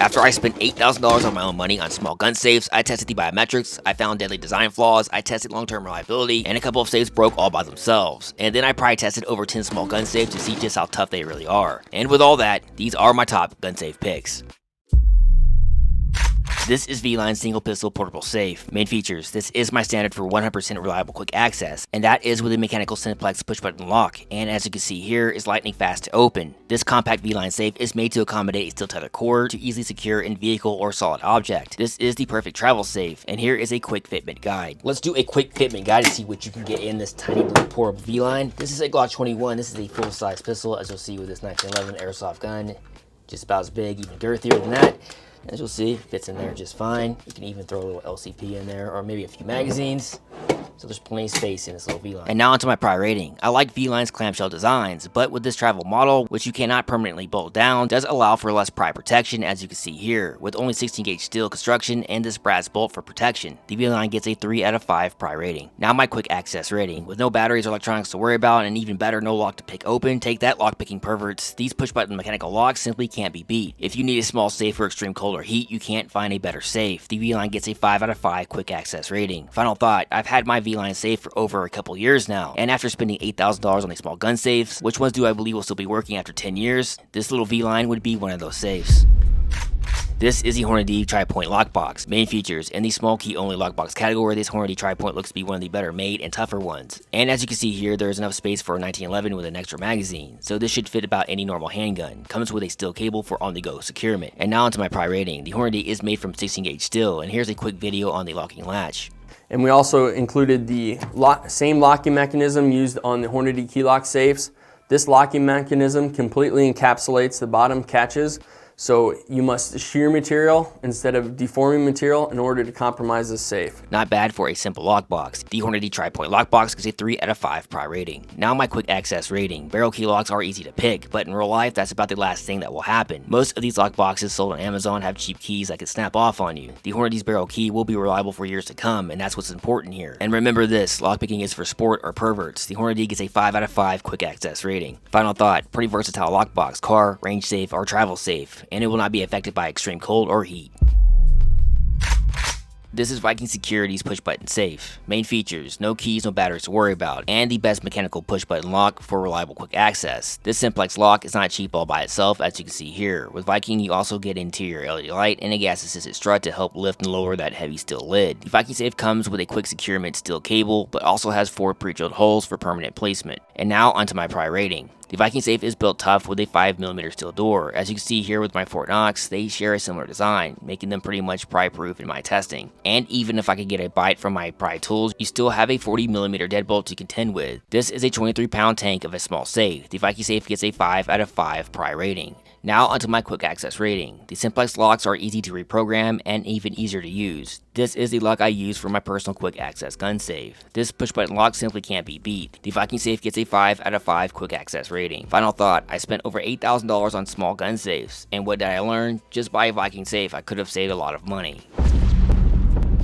After I spent $8,000 on my own money on small gun safes, I tested the biometrics, I found deadly design flaws, I tested long-term reliability, and a couple of safes broke all by themselves. And then I probably tested over 10 small gun safes to see just how tough they really are. And with all that, these are my top gun safe picks. This is Vline single pistol portable safe. Main features: this is my standard for 100% reliable quick access, and that is with a mechanical simplex push button lock, and as you can see here, is lightning fast to open. This compact Vline safe is made to accommodate a steel tether cord to easily secure in vehicle or solid object. This is the perfect travel safe, and here is a quick fitment guide. Let's do a quick fitment guide to see what you can get in this tiny little portable Vline. This is a Glock 21. This is a full-size pistol, as you'll see with this 1911 airsoft gun. Just about as big, even girthier than that. As you'll see, it fits in there just fine. You can even throw a little LCP in there, or maybe a few magazines. So there's plenty of space in this little Vline. And now onto my prior rating. I like Vline's clamshell designs, but with this travel model, which you cannot permanently bolt down, does allow for less pry protection, as you can see here, with only 16 gauge steel construction and this brass bolt for protection. The Vline gets a 3 out of 5 pry rating. Now my quick access rating. With no batteries or electronics to worry about, and even better, no lock to pick open, take that lock picking perverts. These push button mechanical locks simply can't be beat. If you need a small safe for extreme cold or heat, you can't find a better safe. The Vline gets a 5 out of 5 quick access rating. Final thought: I've had my Vline safe for over a couple years now, and after spending $8,000 on these small gun safes, which ones do I believe will still be working after 10 years, this little Vline would be one of those safes. This is the Hornady tripoint lockbox. Main features: in the small key only lockbox category, this Hornady tripoint looks to be one of the better made and tougher ones. And as you can see here, there is enough space for a 1911 with an extra magazine, so this should fit about any normal handgun. Comes with a steel cable for on-the-go securement. And now onto my pry rating. The Hornady is made from 16 gauge steel, and here's a quick video on the locking latch. And we also included the same locking mechanism used on the Hornady key lock safes. This locking mechanism completely encapsulates the bottom catches, so you must shear material instead of deforming material in order to compromise this safe. Not bad for a simple lockbox. The Hornady tripoint lockbox gets a 3 out of 5 pry rating. Now my quick access rating. Barrel key locks are easy to pick, but in real life, that's about the last thing that will happen. Most of these lockboxes sold on Amazon have cheap keys that can snap off on you. The Hornady's barrel key will be reliable for years to come, and that's what's important here. And remember this: lockpicking is for sport or perverts. The Hornady gets a 5 out of 5 quick access rating. Final thought: pretty versatile lockbox, car, range safe, or travel safe, and it will not be affected by extreme cold or heat. This is Viking Security's push button safe. Main features: no keys, no batteries to worry about, and the best mechanical push button lock for reliable quick access. This simplex lock is not cheap all by itself, as you can see here. With Viking, you also get interior LED light and a gas assisted strut to help lift and lower that heavy steel lid. The Viking safe comes with a quick securement steel cable, but also has 4 pre-drilled holes for permanent placement. And now onto my pry rating. The Viking safe is built tough with a 5mm steel door. As you can see here with my Fort Knox, they share a similar design, making them pretty much pry proof in my testing. And even if I could get a bite from my pry tools, you still have a 40mm deadbolt to contend with. This is a 23-pound tank of a small safe. The Viking safe gets a 5 out of 5 pry rating. Now onto my quick access rating. The simplex locks are easy to reprogram and even easier to use. This is the lock I use for my personal quick access gun safe. This push button lock simply can't be beat. The Viking safe gets a 5 out of 5 quick access rating. Final thought: I spent over $8,000 on small gun safes, and what did I learn? Just buy a Viking safe. I could have saved a lot of money.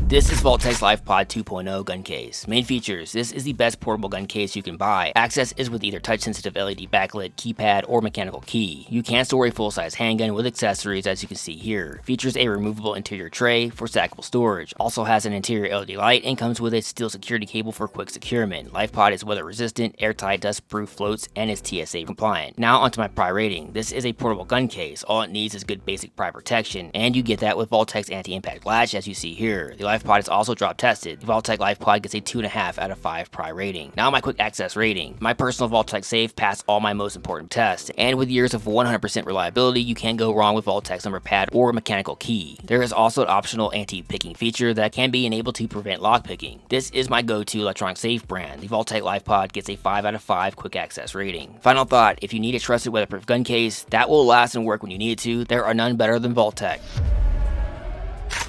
This is Vaulttech's LifePod 2.0 gun case. Main features: this is the best portable gun case you can buy. Access is with either touch-sensitive LED backlit, keypad, or mechanical key. You can store a full-size handgun with accessories, as you can see here. Features a removable interior tray for stackable storage. Also has an interior LED light and comes with a steel security cable for quick securement. LifePod is weather resistant, airtight, dust-proof, floats, and is TSA compliant. Now onto my pry rating. This is a portable gun case. All it needs is good basic pry protection, and you get that with Vaulttech's anti-impact latch, as you see here. The LifePod is also drop tested. The Vaulttech LifePod gets a 2.5 out of 5 pry rating. Now my quick access rating. My personal Vaulttech safe passed all my most important tests, and with years of 100% reliability, you can't go wrong with Vaulttech's number pad or mechanical key. There is also an optional anti-picking feature that can be enabled to prevent lockpicking. This is my go-to electronic safe brand. The Vaulttech LifePod gets a 5 out of 5 quick access rating. Final thought: if you need a trusted weatherproof gun case that will last and work when you need it to, there are none better than Vaulttech.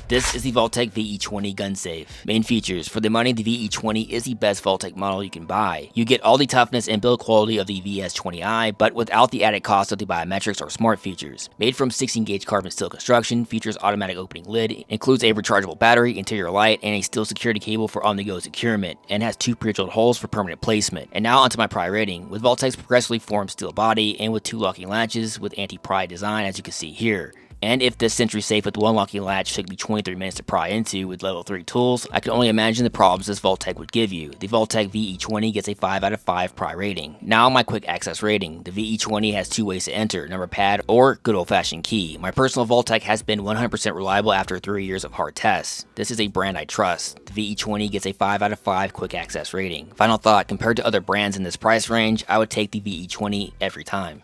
This is the Vaulttech VE20 gun safe. Main features: for the money, the VE20 is the best Vaulttech model you can buy. You get all the toughness and build quality of the VS20i, but without the added cost of the biometrics or smart features. Made from 16 gauge carbon steel construction, features automatic opening lid, includes a rechargeable battery, interior light, and a steel security cable for on-the-go securement, and has 2 pre-drilled holes for permanent placement. And now onto my pry rating. With Vaulttech's progressively formed steel body and with 2 locking latches with anti-pry design, as you can see here. And if this Sentry safe with one locking latch took me 23 minutes to pry into with level 3 tools, I can only imagine the problems this Vaulttech would give you. The Vaulttech VE20 gets a 5 out of 5 pry rating. Now my quick access rating. The VE20 has 2 ways to enter, number pad or good old fashioned key. My personal Vaulttech has been 100% reliable after 3 years of hard tests. This is a brand I trust. The VE20 gets a 5 out of 5 quick access rating. Final thought, compared to other brands in this price range, I would take the VE20 every time.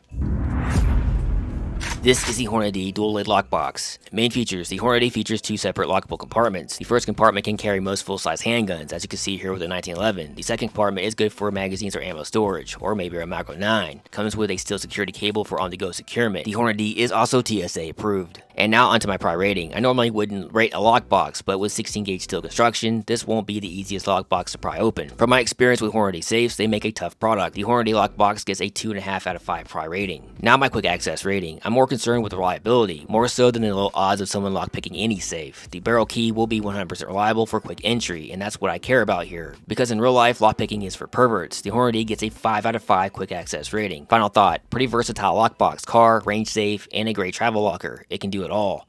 This is the Hornady dual lid lockbox. Main features: the Hornady features 2 separate lockable compartments. The first compartment can carry most full-size handguns, as you can see here with the 1911. The second compartment is good for magazines or ammo storage, or maybe a Macro 9. Comes with a steel security cable for on-the-go securement. The Hornady is also TSA approved. And now onto my pry rating. I normally wouldn't rate a lockbox, but with 16 gauge steel construction, this won't be the easiest lockbox to pry open. From my experience with Hornady safes, they make a tough product. The Hornady lockbox gets a 2.5 out of 5 pry rating. Now my quick access rating. I'm more concerned with reliability, more so than the low odds of someone lockpicking any safe. The barrel key will be 100% reliable for quick entry, and that's what I care about here. Because in real life, lockpicking is for perverts. The Hornady gets a 5 out of 5 quick access rating. Final thought, pretty versatile lockbox, car, range safe, and a great travel locker. It can do it all.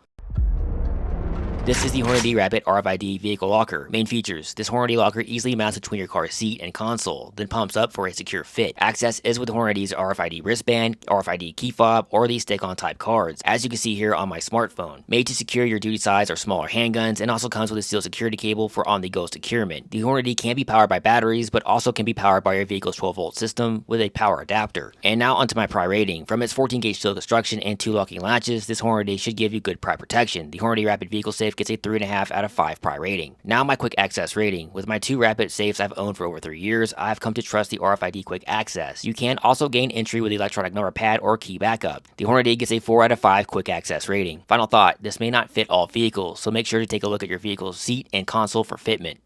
This is the Hornady Rapid RFID Vehicle Locker. Main features: this Hornady locker easily mounts between your car seat and console, then pumps up for a secure fit. Access is with Hornady's RFID wristband, RFID key fob, or the stick-on type cards, as you can see here on my smartphone. Made to secure your duty size or smaller handguns, and also comes with a steel security cable for on-the-go securement. The Hornady can be powered by batteries, but also can be powered by your vehicle's 12-volt system with a power adapter. And now onto my pry rating. From its 14 gauge steel construction and 2 locking latches, this Hornady should give you good pry protection. The Hornady Rapid Vehicle Safe gets a 3.5 out of 5 pry rating. Now my quick access rating. With my 2 rapid safes I've owned for over 3 years, I've come to trust the RFID quick access. You can also gain entry with the electronic number pad or key backup. The Hornady gets a 4 out of 5 quick access rating. Final thought, this may not fit all vehicles, so make sure to take a look at your vehicle's seat and console for fitment.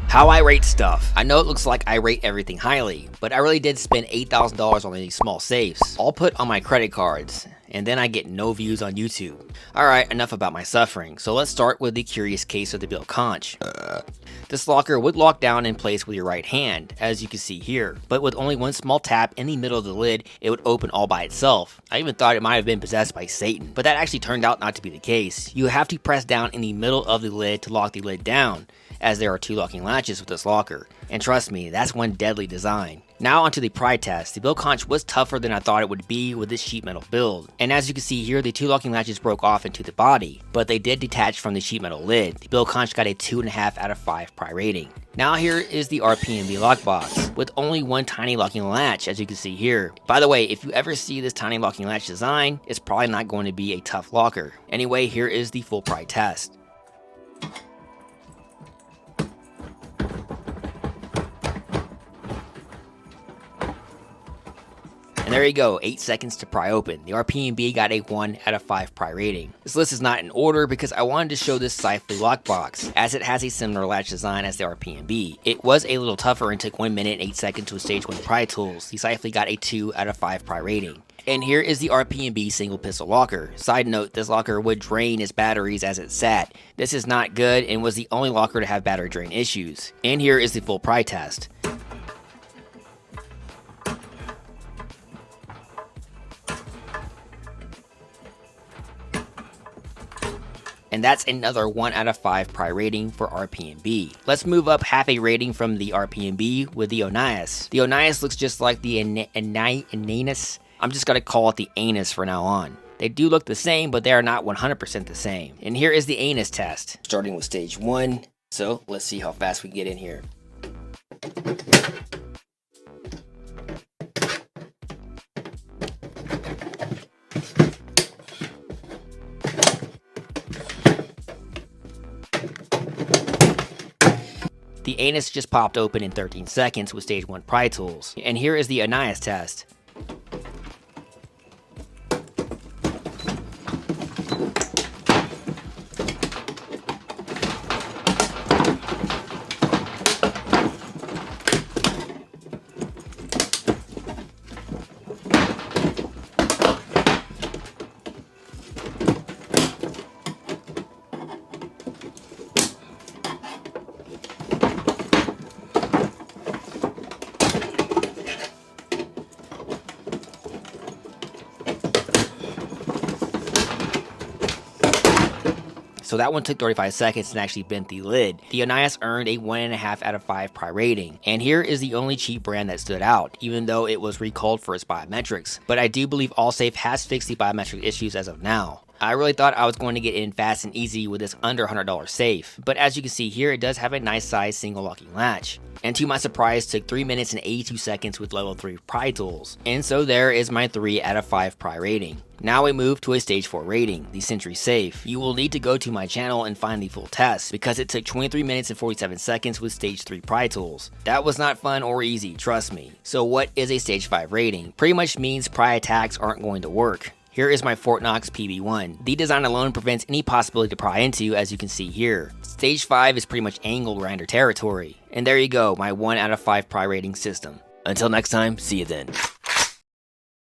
How I rate stuff. I know it looks like I rate everything highly, but I really did spend $8,000 on these small safes, all put on my credit cards, and then I get no views on YouTube. Alright, enough about my suffering, so let's start with the curious case of the Bill Conch. This locker would lock down in place with your right hand, as you can see here, but with only one small tap in the middle of the lid, it would open all by itself. I even thought it might have been possessed by Satan, but that actually turned out not to be the case. You have to press down in the middle of the lid to lock the lid down, as there are 2 locking latches with this locker. And trust me, that's one deadly design. Now onto the pry test. The Bill Conch was tougher than I thought it would be with this sheet metal build. And as you can see here, the 2 locking latches broke off into the body, but they did detach from the sheet metal lid. The Bill Conch got a 2.5 out of 5 pry rating. Now here is the RPMB lockbox, with only one tiny locking latch, as you can see here. By the way, if you ever see this tiny locking latch design, it's probably not going to be a tough locker. Anyway, here is the full pry test. And there you go, 8 seconds to pry open. The RPMB got a 1 out of 5 pry rating. This list is not in order because I wanted to show this Sifely lockbox, as it has a similar latch design as the RPMB. It was a little tougher and took 1 minute and 8 seconds with stage 1 pry tools. The Sifely got a 2 out of 5 pry rating. And here is the RPMB single pistol locker. Side note, this locker would drain its batteries as it sat. This is not good and was the only locker to have battery drain issues. And here is the full pry test. And that's another 1 out of 5 pry rating for RPMB. Let's move up half a rating from the RPMB with the Onias. The Onias looks just like the Ananus. I'm just gonna call it the Anus from now on. They do look the same, but they are not 100% the same. And here is the Anus test, starting with stage 1. So let's see how fast we can get in here. The anus just popped open in 13 seconds with stage 1 pry tools. And here is the Onias test. so that one took 35 seconds and actually bent the lid. The Onias earned a 1.5 out of 5 pry rating, and here is the only cheap brand that stood out, even though it was recalled for its biometrics. But I do believe Allsafe has fixed the biometric issues as of now. I really thought I was going to get in fast and easy with this under $100 safe, but as you can see here, it does have a nice size single locking latch. And to my surprise, took 3 minutes and 82 seconds with level 3 pry tools. And so there is my 3 out of 5 pry rating. Now we move to a stage 4 rating, the Sentry Safe. You will need to go to my channel and find the full test, because it took 23 minutes and 47 seconds with stage 3 pry tools. That was not fun or easy, trust me. So what is a stage 5 rating? Pretty much means pry attacks aren't going to work. Here is my Fort Knox PB1. The design alone prevents any possibility to pry into, as you can see here. Stage 5 is pretty much angle grinder territory. And there you go, my 1 out of 5 pry rating system. Until next time, see you then.